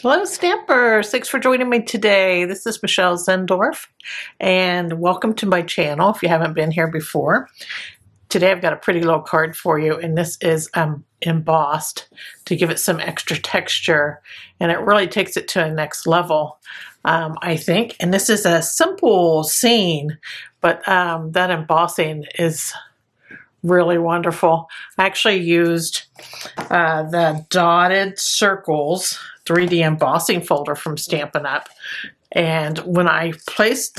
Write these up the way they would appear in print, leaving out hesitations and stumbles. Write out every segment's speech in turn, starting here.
Hello, Stampers! Thanks for joining me today. This is Michelle Zindorf, and welcome to my channel if you haven't been here before. Today I've got a pretty little card for you, and this is embossed to give it some extra texture, and it really takes it to a next level, I think. And this is a simple scene, but that embossing is really wonderful. I actually used the dotted circles 3D embossing folder from Stampin Up. And when I placed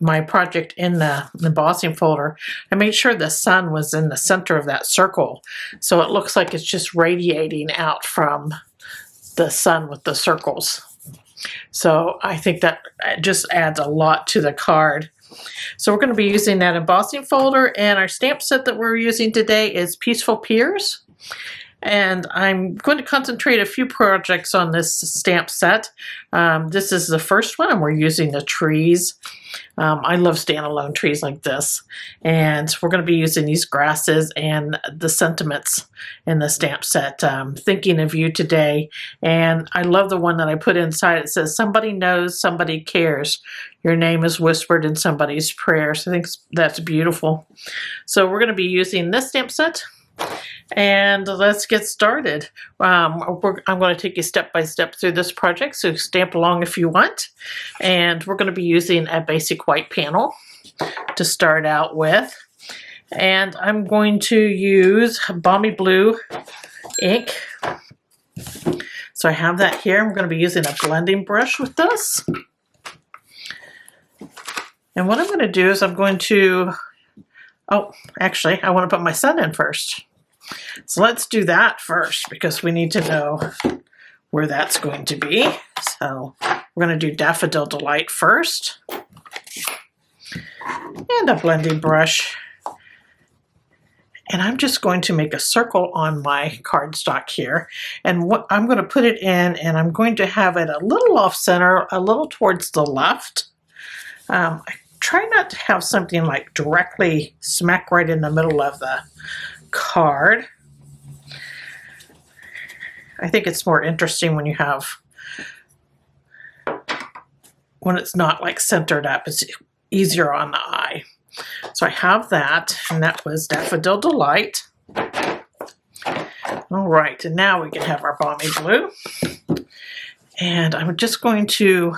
my project in the embossing folder, I made sure the sun was in the center of that circle. So it looks like it's just radiating out from the sun with the circles. So I think that just adds a lot to the card. So we're going to be using that embossing folder, and our stamp set that we're using today is Peaceful Piers. And I'm going to concentrate a few projects on this stamp set. This is the first one, and we're using the trees. I love standalone trees like this. And we're going to be using these grasses and the sentiments in the stamp set, Thinking of You today. And I love the one that I put inside. It says, somebody knows, somebody cares. Your name is whispered in somebody's prayers. I think that's beautiful. So we're going to be using this stamp set. And let's get started. I'm going to take you step by step through this project, so stamp along if you want. And we're going to be using a basic white panel to start out with. And I'm going to use Balmy Blue ink. So I have that here. I'm going to be using a blending brush with this. And what I'm going to do is I'm going to, oh, actually, I want to put my sun in first. So let's do that first because we need to know where that's going to be. So we're going to do Daffodil Delight first. And a blending brush. And I'm just going to make a circle on my cardstock here. And what I'm going to put it in, and I'm going to have it a little off center, a little towards the left. I try not to have something like directly smack right in the middle of the card. I think it's more interesting when you have, when it's not like centered up, it's easier on the eye. So I have that, and that was Daffodil Delight. All right, and now we can have our Balmy Blue. And I'm just going to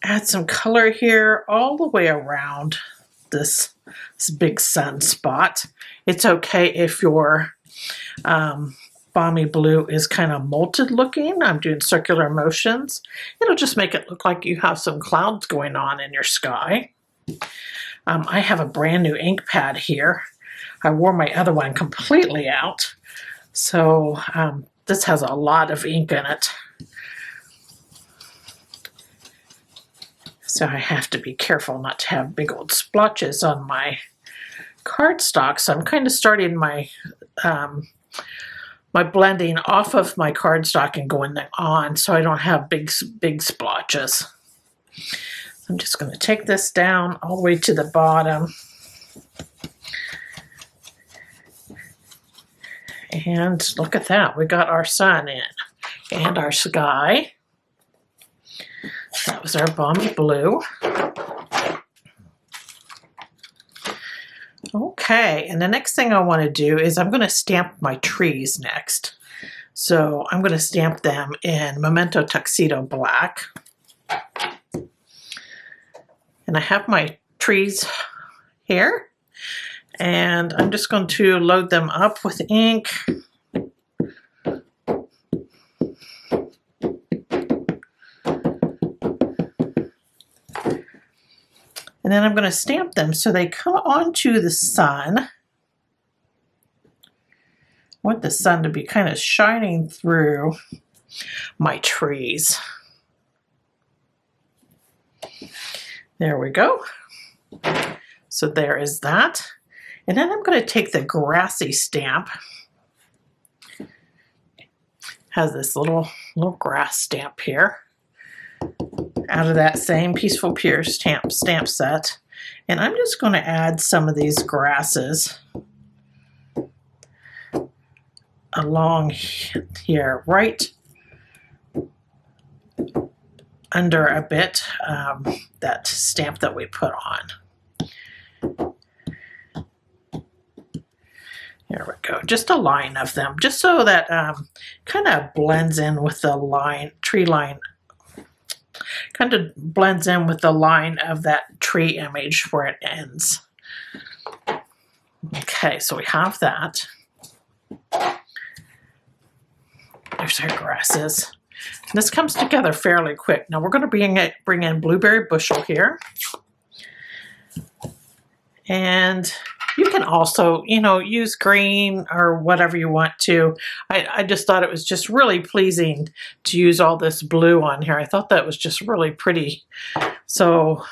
add some color here all the way around this big sun spot. It's okay if your Balmy Blue is kind of molted looking. I'm doing circular motions. It'll just make it look like you have some clouds going on in your sky. I have a brand new ink pad here. I wore my other one completely out. So this has a lot of ink in it. So I have to be careful not to have big old splotches on my cardstock. So I'm kind of starting my my blending off of my cardstock and going on, so I don't have big splotches. I'm just going to take this down all the way to the bottom. And look at that, we got our sun in and our sky. That was our Balmy Blue. Okay, and the next thing I want to do is I'm going to stamp my trees next. So I'm going to stamp them in Memento Tuxedo Black. And I have my trees here. And I'm just going to load them up with ink. And then I'm going to stamp them so they come onto the sun. I want the sun to be kind of shining through my trees. There we go. So there is that. And then I'm going to take the grassy stamp. Has this little grass stamp here, out of that same Peaceful Pier stamp set. And I'm just going to add some of these grasses along here, right under a bit, that stamp that we put on. There we go, just a line of them, just so that kind of blends in with the line, tree line, kind of blends in with the line of that tree image where it ends. Okay, so we have that. There's our grasses. And this comes together fairly quick. Now we're going to bring in Blueberry Bushel here. And you can also, you know, use green or whatever you want to. I just thought it was just really pleasing to use all this blue on here. I thought that was just really pretty. So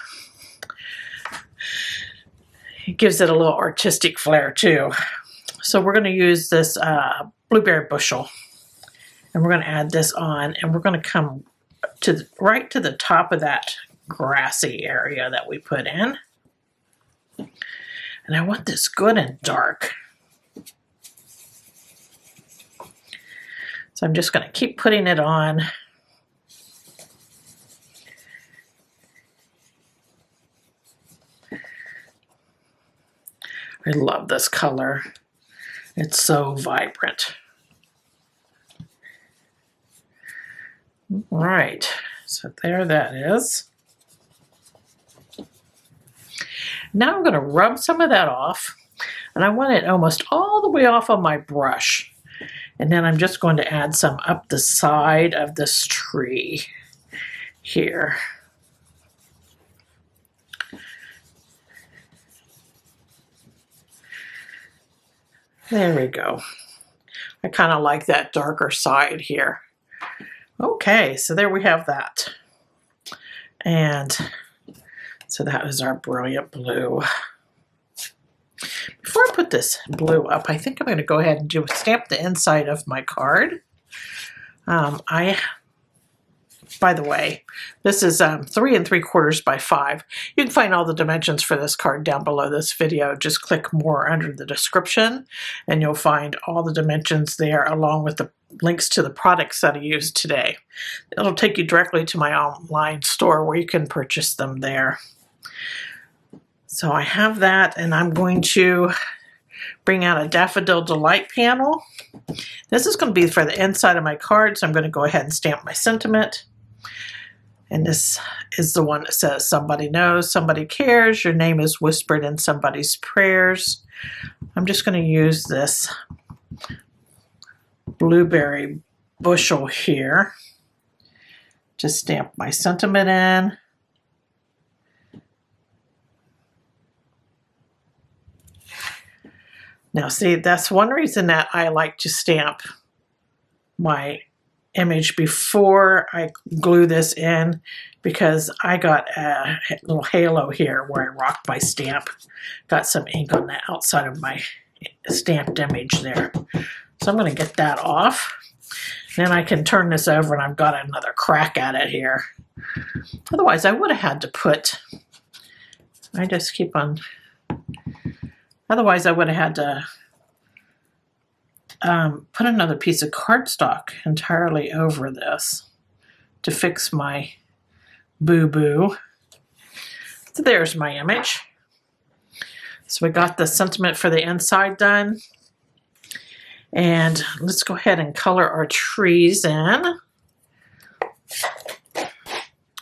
it gives it a little artistic flair too. So we're going to use this Blueberry Bushel. And we're going to add this on, and we're going to come to right to the top of that grassy area that we put in. And I want this good and dark. So I'm just going to keep putting it on. I love this color. It's so vibrant. All right, so there that is. Now I'm going to rub some of that off, and I want it almost all the way off on my brush. And then I'm just going to add some up the side of this tree here. There we go. I kind of like that darker side here. Okay, so there we have that. And so that was our brilliant blue. Before I put this blue up, I think I'm going to go ahead and stamp the inside of my card. By the way, this is 3 3/4 by 5. You can find all the dimensions for this card down below this video. Just click more under the description and you'll find all the dimensions there along with the links to the products that I used today. It'll take you directly to my online store where you can purchase them there. So I have that, and I'm going to bring out a Daffodil Delight panel. This is going to be for the inside of my card, so I'm going to go ahead and stamp my sentiment. And this is the one that says, somebody knows, somebody cares, your name is whispered in somebody's prayers. I'm just going to use this Blueberry Bushel here to stamp my sentiment in. Now see, that's one reason that I like to stamp my image before I glue this in, because I got a little halo here where I rocked my stamp. Got some ink on the outside of my stamped image there. So I'm going to get that off. Then I can turn this over and I've got another crack at it here. Otherwise I would have had to put, I just keep on, otherwise I would have had to put another piece of cardstock entirely over this to fix my boo-boo. So there's my image. So we got the sentiment for the inside done. And let's go ahead and color our trees in. I'm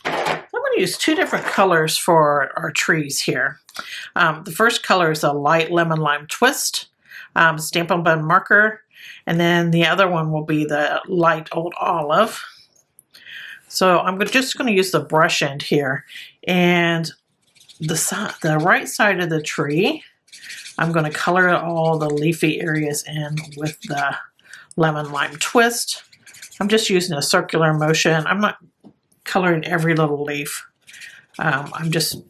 going to use 2 different colors for our trees here. The first color is a light lemon lime twist, Stampin' Up marker, and then the other one will be the light old olive. So I'm just going to use the brush end here, and the right side of the tree, I'm going to color all the leafy areas in with the lemon lime twist. I'm just using a circular motion. I'm not coloring every little leaf. I'm just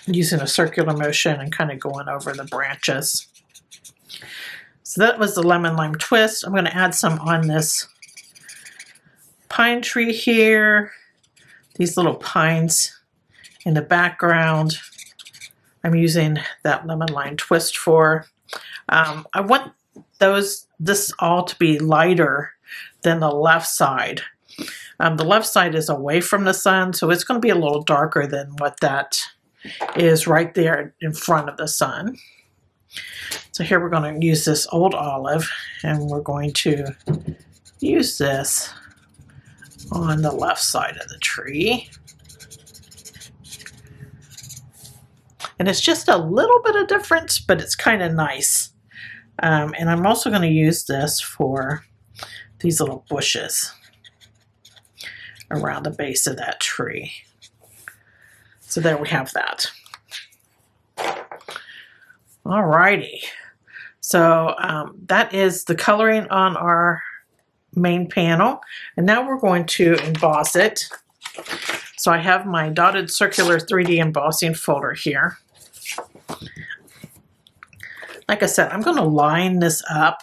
using a circular motion and kind of going over the branches. So that was the lemon lime twist. I'm going to add some on this pine tree here. These little pines in the background. I'm using that lemon lime twist for. I want this all to be lighter than the left side. The left side is away from the sun, so it's going to be a little darker than what that is right there in front of the sun. So here we're going to use this old olive, and we're going to use this on the left side of the tree. And it's just a little bit of difference, but it's kind of nice. And I'm also going to use this for these little bushes around the base of that tree. So there we have that. Alrighty. So that is the coloring on our main panel. And now we're going to emboss it. So I have my dotted circular 3D embossing folder here. Like I said, I'm going to line this up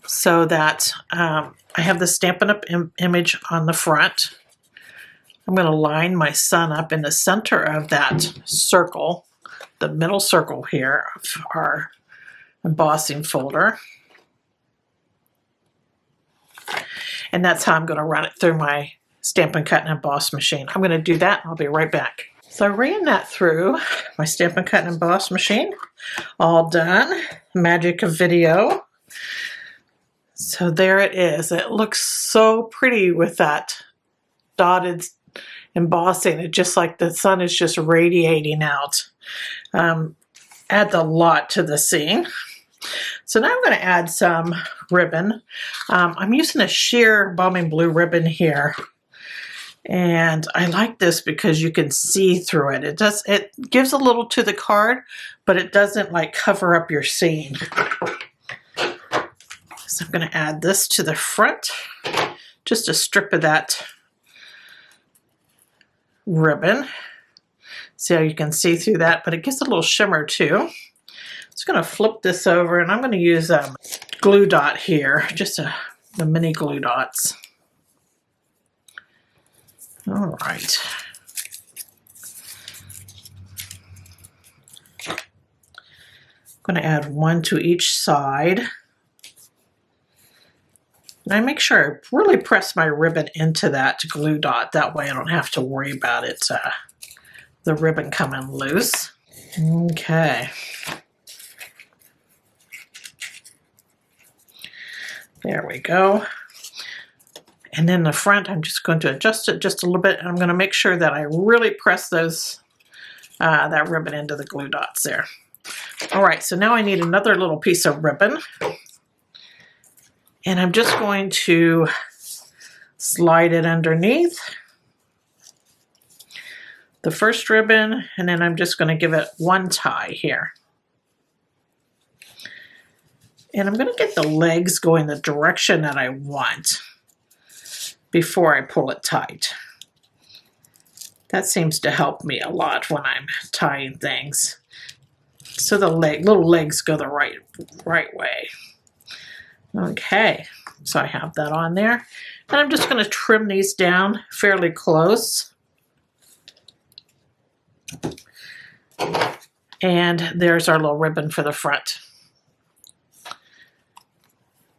so that I have the Stampin' Up image on the front. I'm going to line my sun up in the center of that circle, the middle circle here of our embossing folder. And that's how I'm going to run it through my Stampin' Cut and Emboss machine. I'm going to do that and I'll be right back. So I ran that through my Stampin' Cut and Emboss machine. All done. Magic of video. So there it is. It looks so pretty with that dotted embossing. It's just like the sun is just radiating out. Adds a lot to the scene. So now I'm going to add some ribbon. I'm using a sheer bombing blue ribbon here. And I like this because you can see through it. It gives a little to the card, but it doesn't like cover up your scene. So I'm going to add this to the front, just a strip of that ribbon. See how you can see through that, but it gives a little shimmer too. Just going to flip this over, and I'm going to use a glue dot here, just the mini glue dots. All right. I'm going to add one to each side. And I make sure I really press my ribbon into that glue dot. That way I don't have to worry about it, the ribbon coming loose. Okay. There we go. And then the front, I'm just going to adjust it just a little bit, and I'm going to make sure that I really press those that ribbon into the glue dots there. All right, so now I need another little piece of ribbon. And I'm just going to slide it underneath the first ribbon, and then I'm just going to give it one tie here. And I'm going to get the legs going the direction that I want before I pull it tight. That seems to help me a lot when I'm tying things. So the little legs go the right way. Okay, so I have that on there. And I'm just going to trim these down fairly close. And there's our little ribbon for the front.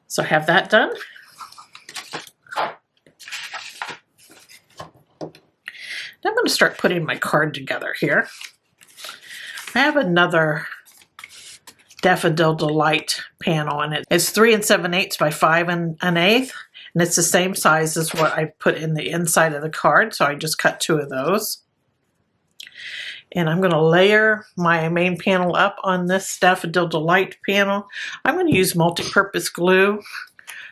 So I have that done. Now I'm going to start putting my card together here. I have another Daffodil Delight panel, and it's 3 7/8 by 5 1/8, and it's the same size as what I put in the inside of the card, so I just cut 2 of those. And I'm going to layer my main panel up on this Daffodil Delight panel. I'm going to use multi-purpose glue,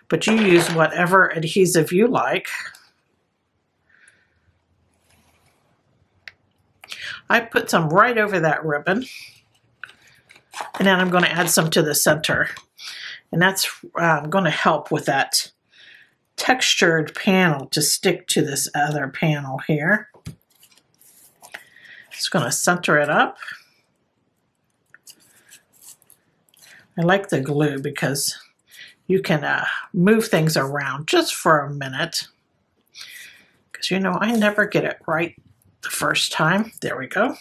but you use whatever adhesive you like. I put some right over that ribbon, and then I'm going to add some to the center. And that's going to help with that textured panel to stick to this other panel here. Just going to center it up. I like the glue because you can move things around just for a minute. Because you know, I never get it right the first time. There we go.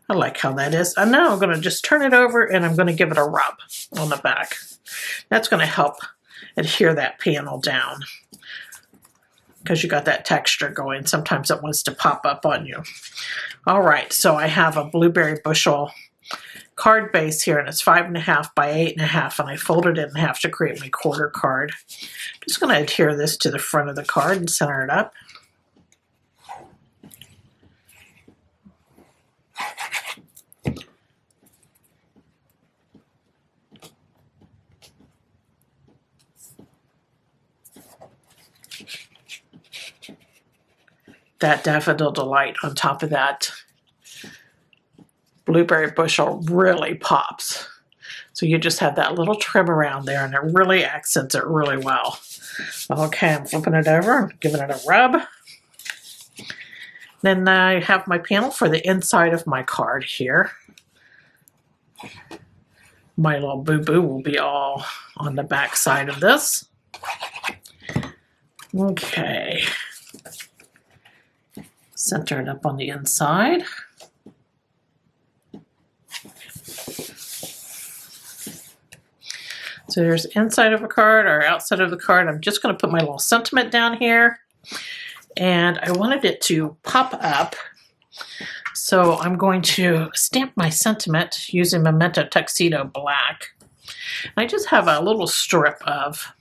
I like how that is. And now I'm going to just turn it over, and I'm going to give it a rub on the back. That's going to help adhere that panel down because you got that texture going. Sometimes it wants to pop up on you. All right, so I have a Blueberry Bushel card base here, and it's 5.5 by 8.5, and I folded it in half to create my quarter card. I'm just going to adhere this to the front of the card and center it up. That Daffodil Delight on top of that Blueberry Bushel really pops. So you just have that little trim around there, and it really accents it really well. Okay, I'm flipping it over, giving it a rub. Then I have my panel for the inside of my card here. My little boo-boo will be all on the back side of this. Okay. Center it up on the inside. So there's inside of a card or outside of the card. I'm just going to put my little sentiment down here. And I wanted it to pop up. So I'm going to stamp my sentiment using Memento Tuxedo Black. I just have a little strip of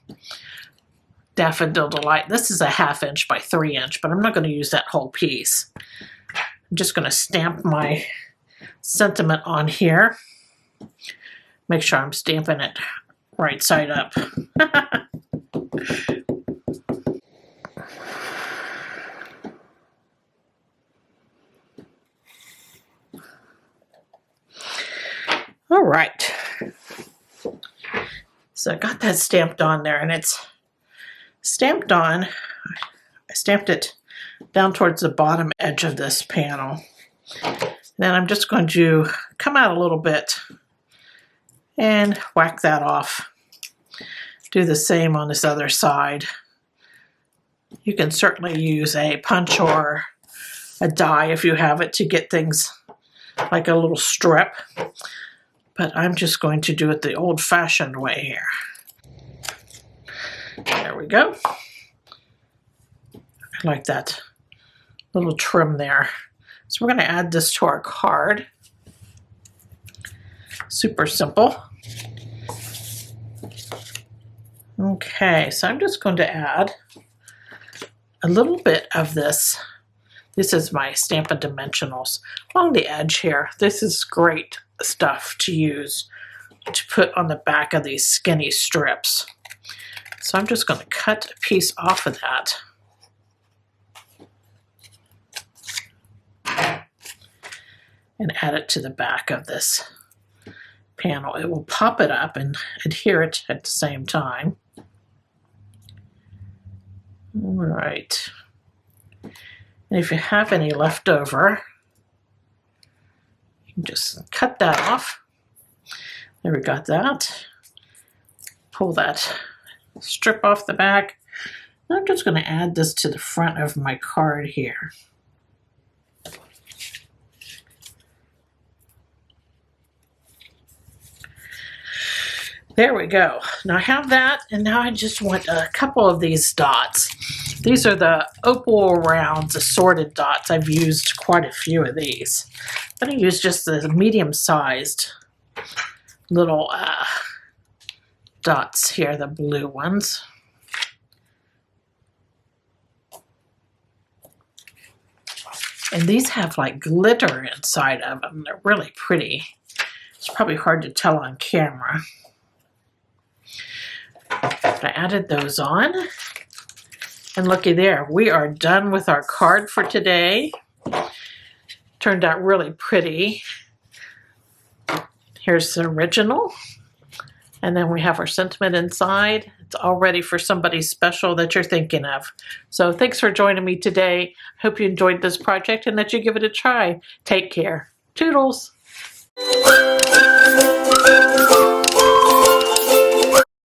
Daffodil Delight. This is a 1/2 inch by 3 inch, but I'm not going to use that whole piece. I'm just going to stamp my sentiment on here. Make sure I'm stamping it right side up. All right. So I got that stamped on there, and it's stamped on. I stamped it down towards the bottom edge of this panel. Then I'm just going to come out a little bit and whack that off. Do the same on this other side. You can certainly use a punch or a die if you have it to get things like a little strip. But I'm just going to do it the old-fashioned way here. There we go. I like that little trim there. So we're going to add this to our card. Super simple. Okay, so I'm just going to add a little bit of this. This is my Stampin' Dimensionals along the edge here. This is great stuff to use to put on the back of these skinny strips. So I'm just going to cut a piece off of that. And add it to the back of this panel. It will pop it up and adhere it at the same time. All right. And if you have any left over, you can just cut that off. There, we got that. Pull that strip off the back. I'm just going to add this to the front of my card here. There we go. Now I have that, and now I just want a couple of these dots. These are the opal rounds, assorted dots. I've used quite a few of these. I'm going to use just the medium-sized little dots here, the blue ones. And these have like glitter inside of them. They're really pretty. It's probably hard to tell on camera. But I added those on. And looky there, we are done with our card for today. Turned out really pretty. Here's the original. And then we have our sentiment inside. It's all ready for somebody special that you're thinking of. So thanks for joining me today. Hope you enjoyed this project and that you give it a try. Take care. Toodles.